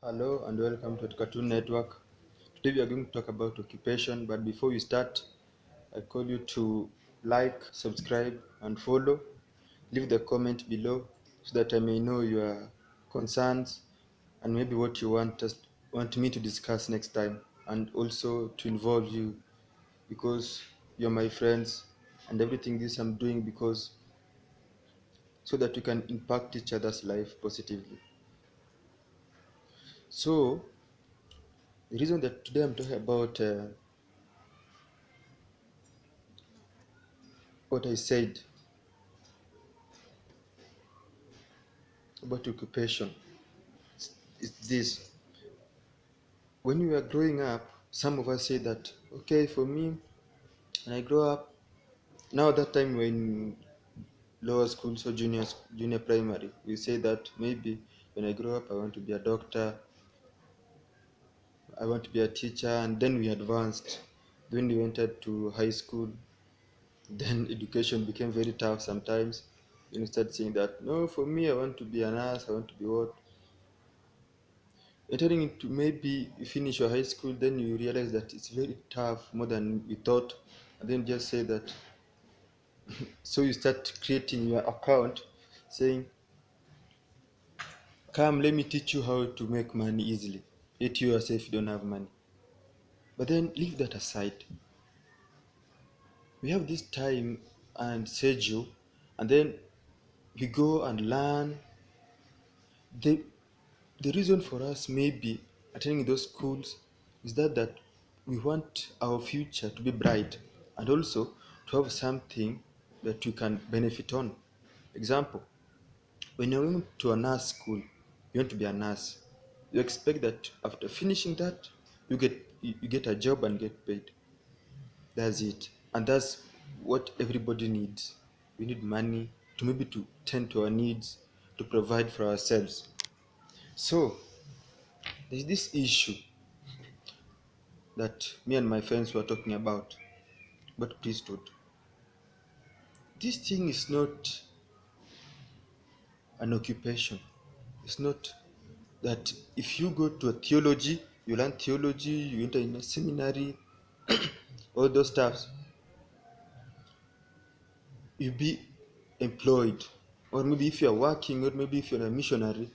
Hello and welcome to the Cartoon Network. Today we are going to talk about occupation, but before we start, I call you to like, subscribe, and follow. Leave the comment below so that I may know your concerns and maybe what you want me to discuss next time, and also to involve you because you're my friends and everything this I'm doing because so that we can impact each other's life positively. So the reason that today I'm talking about what I said about occupation is this. When we were growing up, some of us say that, okay, for me, when I grow up, now that time we're in lower school, so junior primary, we say that maybe when I grow up, I want to be a doctor, I want to be a teacher, and then we advanced. When we entered to high school, then education became very tough sometimes. You start saying that, no, for me, I want to be a nurse, I want to be what? Entering into maybe you finish your high school, then you realize that it's very tough, more than we thought, and then just say that. So you start creating your account saying, come, let me teach you how to make money easily. Yet you yourself don't have money. But then leave that aside. We have this time and schedule, and then we go and learn. The, the reason for us maybe attending those schools is that we want our future to be bright and also to have something that we can benefit on. Example, when you're going to a nurse school, you want to be a nurse. You expect that after finishing that, you get a job and get paid. That's it. And that's what everybody needs. We need money to maybe to tend to our needs, to provide for ourselves. So there's this issue that me and my friends were talking about priesthood. This thing is not an occupation. It's not that if you go to a theology, you learn theology, you enter in a seminary, all those stuffs, you be employed. Or maybe if you're working, or maybe if you're a missionary,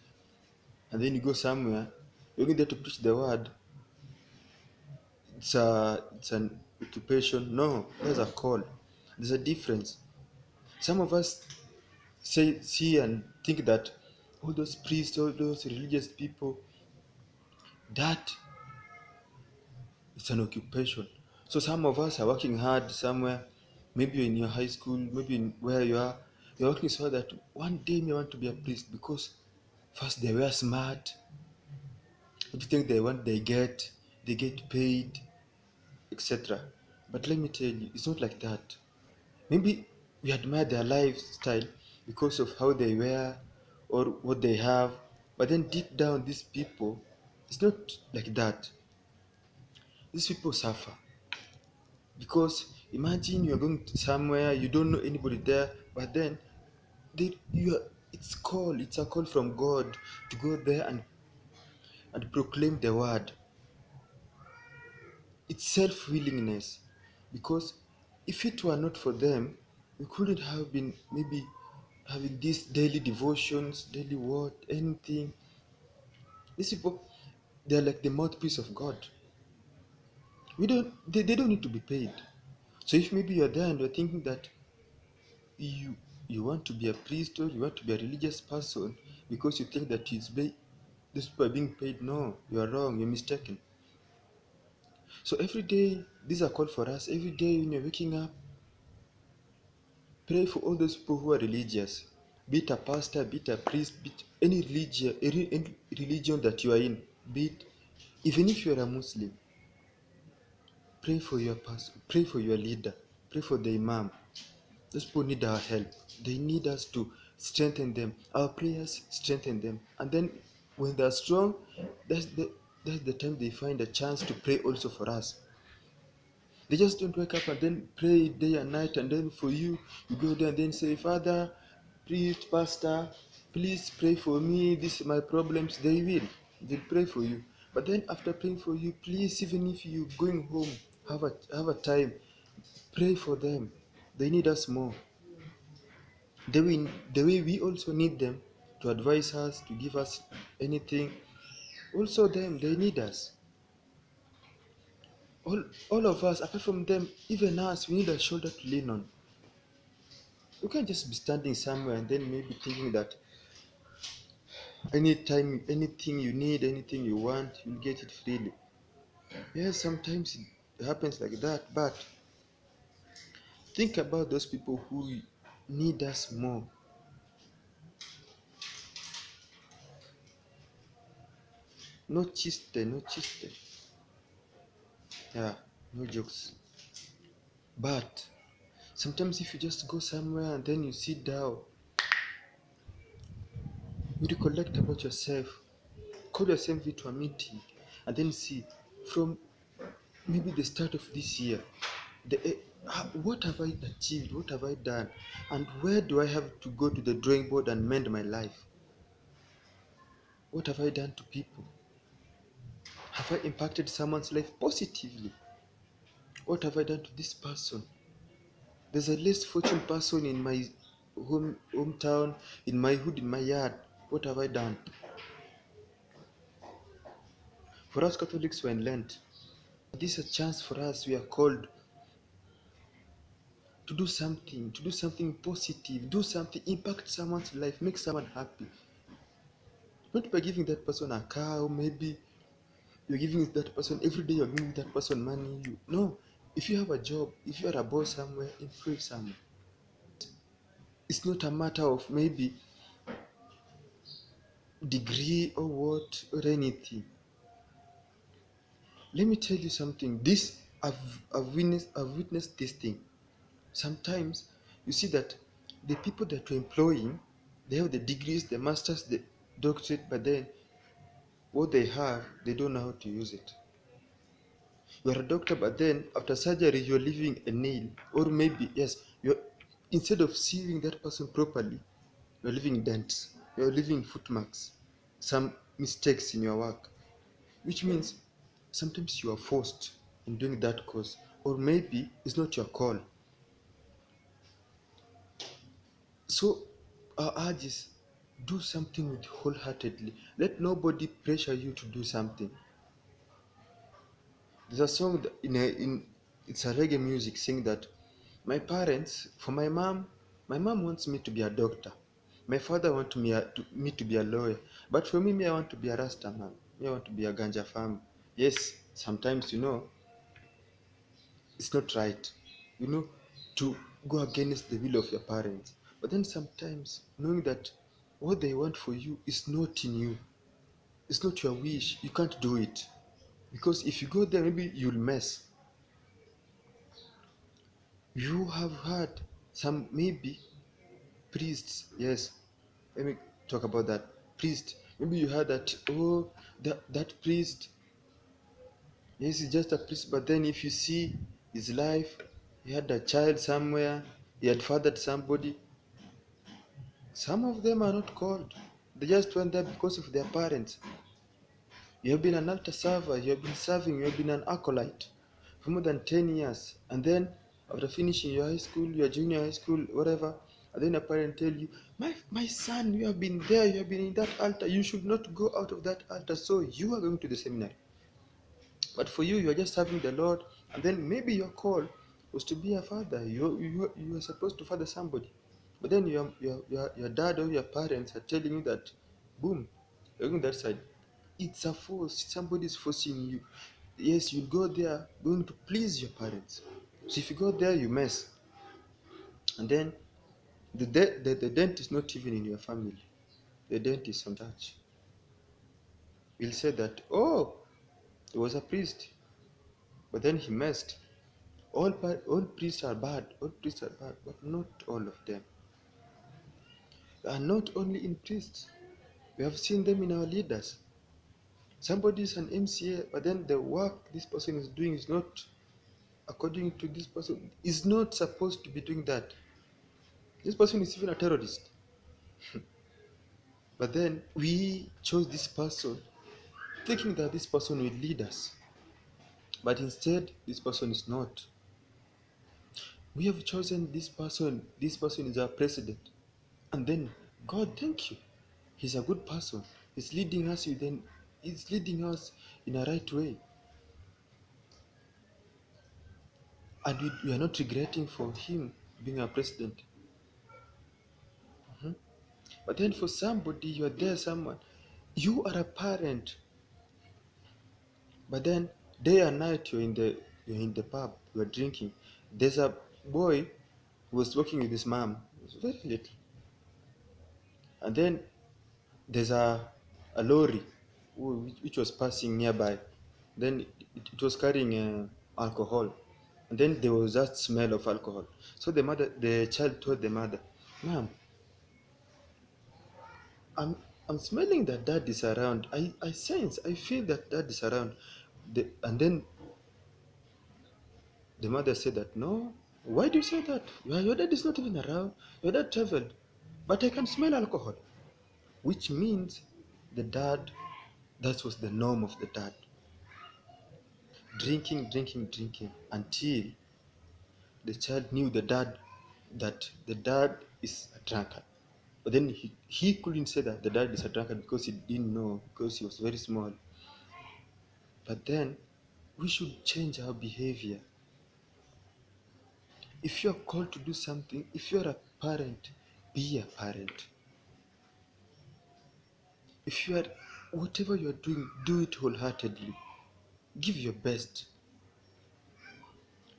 and then you go somewhere, you're going there to preach the word. It's an occupation. No, there's a call. There's a difference. Some of us see and think that all those priests, all those religious people, that is an occupation. So some of us are working hard somewhere, maybe in your high school, maybe in where you are. You're working so that one day you want to be a priest because first they were smart. Everything they want, they get paid, etc. But let me tell you, it's not like that. Maybe we admire their lifestyle because of how they wear or what they have, but then deep down, these people, it's not like that. These people suffer because imagine you're going to somewhere, you don't know anybody there, but then it's a call from God to go there and proclaim the word. It's self-willingness because if it were not for them, we couldn't have been maybe having these daily devotions, daily word, anything. These people, they're like the mouthpiece of God. They don't need to be paid. So if maybe you're there and you're thinking that you you want to be a priest or you want to be a religious person because you think that these people are being paid, no, you are wrong, you're mistaken. So every day, these are called for us. Every day when you're waking up, pray for all those people who are religious. Be it a pastor, be it a priest, be it any religion that you are in, be it, even if you are a Muslim, pray for your pastor, pray for your leader, pray for the imam. Those people need our help. They need us to strengthen them. Our prayers strengthen them. And then when they're strong, that's the that's the time they find a chance to pray also for us. They just don't wake up and then pray day and night, and then for you, you go there and then say, Father, priest, pastor, please pray for me. This is my problems. They will. They'll pray for you. But then after praying for you, please, even if you going home, have a time, pray for them. They need us more. The way we also need them to advise us, to give us anything. Also them, they need us. All of us, apart from them, even us, we need a shoulder to lean on. You can't just be standing somewhere and then maybe thinking that anytime, anything you need, anything you want, you'll get it freely. Yes, sometimes it happens like that, but think about those people who need us more. No chiste, no chiste. Yeah, no jokes. But sometimes if you just go somewhere and then you sit down, you recollect about yourself, call yourself into a meeting, and then see from maybe the start of this year, what have I achieved, what have I done, and where do I have to go to the drawing board and mend my life? What have I done to people? Have I impacted someone's life positively? What have I done to this person? There's a less fortunate person in my hometown, in my hood, in my yard. What have I done? For us Catholics, we're in Lent. This is a chance for us. We are called to do something positive, do something, impact someone's life, make someone happy. Not by giving that person a car, or maybe you're giving that person every day, you're giving that person money. No, if you have a job, if you are a boss somewhere, employ someone. It's not a matter of maybe degree or what or anything. Let me tell you something. I've witnessed this thing. Sometimes you see that the people that you're employing, they have the degrees, the masters, the doctorate, but then what they have, they don't know how to use it. You're a doctor, but then after surgery, you're leaving a nail, or maybe yes, you're instead of seeing that person properly, you're leaving dents, you're leaving footmarks, some mistakes in your work, which means sometimes you are forced in doing that course, or maybe it's not your call. So our urge is do something with wholeheartedly. Let nobody pressure you to do something. There's a song that it's a reggae music saying that for my mom wants me to be a doctor. My father wants me to be a lawyer. But for me, I want to be a Rasta man. Me, I want to be a ganja farmer. Yes, sometimes, it's not right, you know, to go against the will of your parents. But then sometimes knowing that what they want for you is not in you, it's not your wish, you can't do it. Because if you go there, maybe you'll mess. You have heard some maybe priests, yes. Let me talk about that. Priest. Maybe you heard that, oh, that priest, yes, he's just a priest, but then if you see his life, he had a child somewhere, he had fathered somebody. Some of them are not called. They just went there because of their parents. You have been an altar server, you have been serving, you have been an acolyte for more than 10 years. And then after finishing your high school, your junior high school, whatever, and then a parent tell you, my son, you have been there, you have been in that altar, you should not go out of that altar, so you are going to the seminary. But for you, you are just serving the Lord, and then maybe your call was to be a father. You are supposed to father somebody. But then your dad or your parents are telling you that, boom, you're going that side. It's a force. Somebody is forcing you. Yes, you go there going to please your parents. So if you go there, you mess. And then the dent is not even in your family. The dent is on church. We'll say that, oh, he was a priest, but then he messed. All priests are bad. All priests are bad, but not all of them. And not only in priests. We have seen them in our leaders. Somebody is an MCA, but then the work this person is doing is not according to this person. Is not supposed to be doing that. This person is even a terrorist. But then we chose this person thinking that this person will lead us. But instead, this person is not. We have chosen this person is our president. And then, God, thank you. He's a good person. He's leading us in a right way. And we are not regretting for him being our president. Mhm. But then for somebody, you are there, someone, you are a parent, but then day and night you're in the pub, you're drinking. There's a boy who was working with his mom, he was very little, and then there's a lorry which was passing nearby. Then it was carrying alcohol, and then there was that smell of alcohol. So the child told the mother, "Mom, I'm I'm smelling that dad is around. I feel that dad is around." And then the mother said that, "No, why do you say that? Your dad is not even around. Your dad traveled, but I can smell alcohol," which means the dad, that was the norm of the dad. Drinking, drinking, drinking until the child knew that the dad is a drunkard. But then he couldn't say that the dad is a drunkard because he didn't know, because he was very small. But then we should change our behavior. If you are called to do something, if you are a parent, be a parent. If you are, whatever you are doing, do it wholeheartedly. Give your best.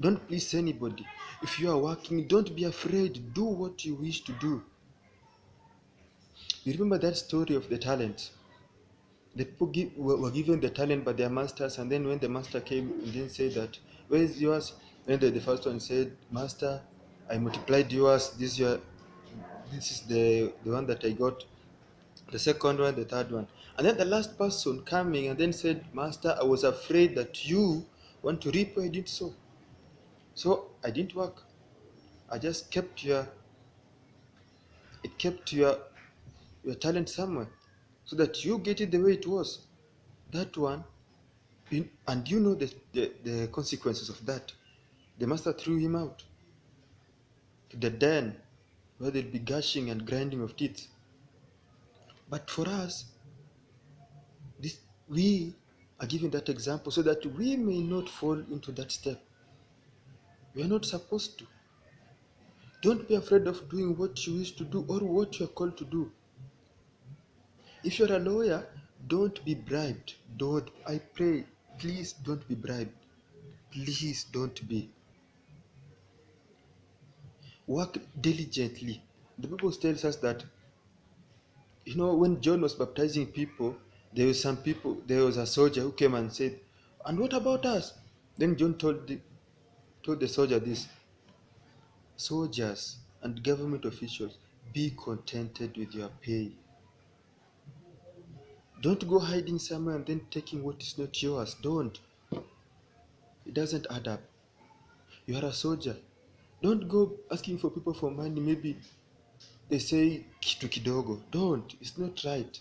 Don't please anybody. If you are working, don't be afraid. Do what you wish to do. You remember that story of the talent? The people were given the talent by their masters, and then when the master came and then said that, "Where is yours?" Then the first one said, "Master, I multiplied yours. This is the one that I got. The second one, the third one." And then the last person coming and then said, "Master, I was afraid that you want to reap where I did sow. So I didn't work. I just kept your talent somewhere so that you get it the way it was." That one, and you know the consequences of that. The master threw him out to the den where they'll be gushing and grinding of teeth. But for us, we are given that example so that we may not fall into that step. We are not supposed to. Don't be afraid of doing what you wish to do or what you are called to do. If you're a lawyer, don't be bribed. I pray, please don't be bribed. Please don't be. Work diligently. The Bible tells us that, when John was baptizing people, there was a soldier who came and said, "And what about us?" Then John told the soldier this: "Soldiers and government officials, be contented with your pay. Don't go hiding somewhere and then taking what is not yours. Don't. It doesn't add up. You are a soldier. Don't go asking for people for money. Maybe they say kitu kidogo. Don't. It's not right.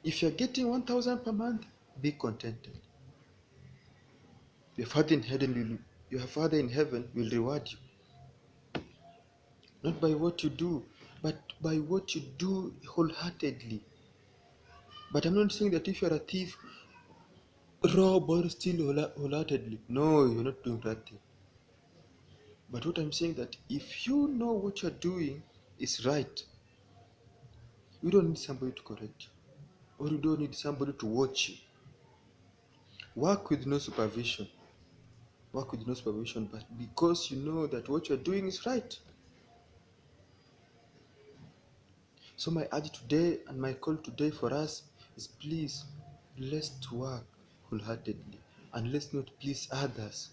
If you're getting 1,000 per month, be contented. Your Father in heaven will reward you, not by what you do, but by what you do wholeheartedly. But I'm not saying that if you're a thief, rob or steal wholeheartedly. No, you're not doing that thing. But what I'm saying that if you know what you're doing is right, you don't need somebody to correct you, or you don't need somebody to watch you. Work with no supervision. Work with no supervision, but because you know that what you're doing is right. So my urge today and my call today for us is, please, let's work wholeheartedly and let's not please others.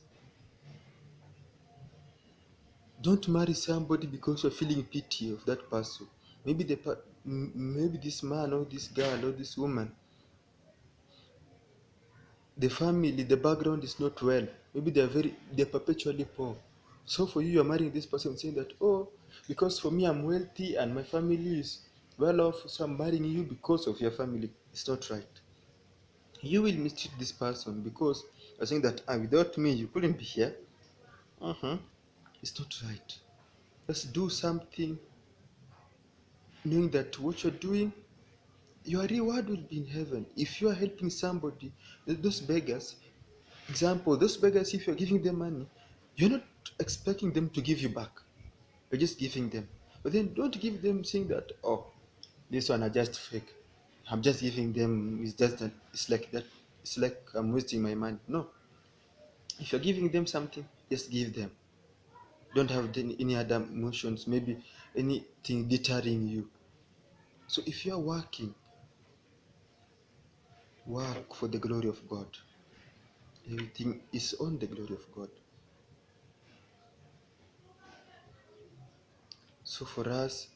Don't marry somebody because you're feeling pity of that person. Maybe this man or this girl or this woman, the family, the background is not well. Maybe they're perpetually poor. So for you're marrying this person saying that, "Oh, because for me I'm wealthy and my family is well off, so I'm marrying you because of your family." It's not right. You will mistreat this person because you're saying that without me you couldn't be here. It's not right. Just do something knowing that what you're doing, your reward will be in heaven. If you are helping somebody, those beggars, example, those beggars, if you're giving them money, you're not expecting them to give you back. You're just giving them. But then don't give them saying that, oh, this one are just fake. I'm just giving them, it's just that, it's like that, it's like I'm wasting my money. No. If you're giving them something, just give them. Don't have any other emotions, maybe anything deterring you. So if you are working, work for the glory of God. Everything is on the glory of God. So for us,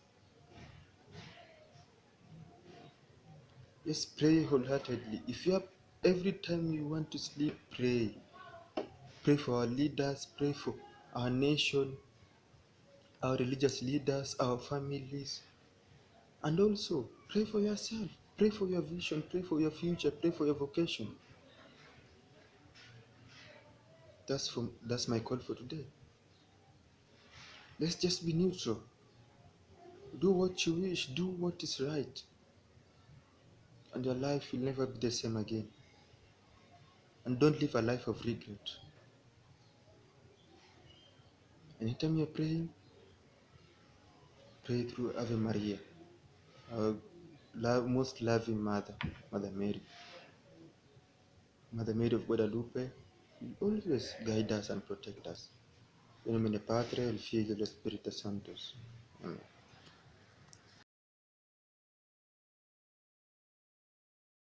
just pray wholeheartedly. If you are every time you want to sleep, pray. Pray for our leaders, pray for our nation, our religious leaders, our families, and also pray for yourself. Pray for your vision, pray for your future, pray for your vocation. That's my call for today. Let's just be neutral. Do what you wish, do what is right, and your life will never be the same again. And don't live a life of regret. Anytime you're praying, pray through Ave Maria, our most loving Mother, Mother Mary. Mother Mary of Guadalupe will always guide us and protect us. En nomine Padre, el Figlio e dello Spirito Santo. Amen.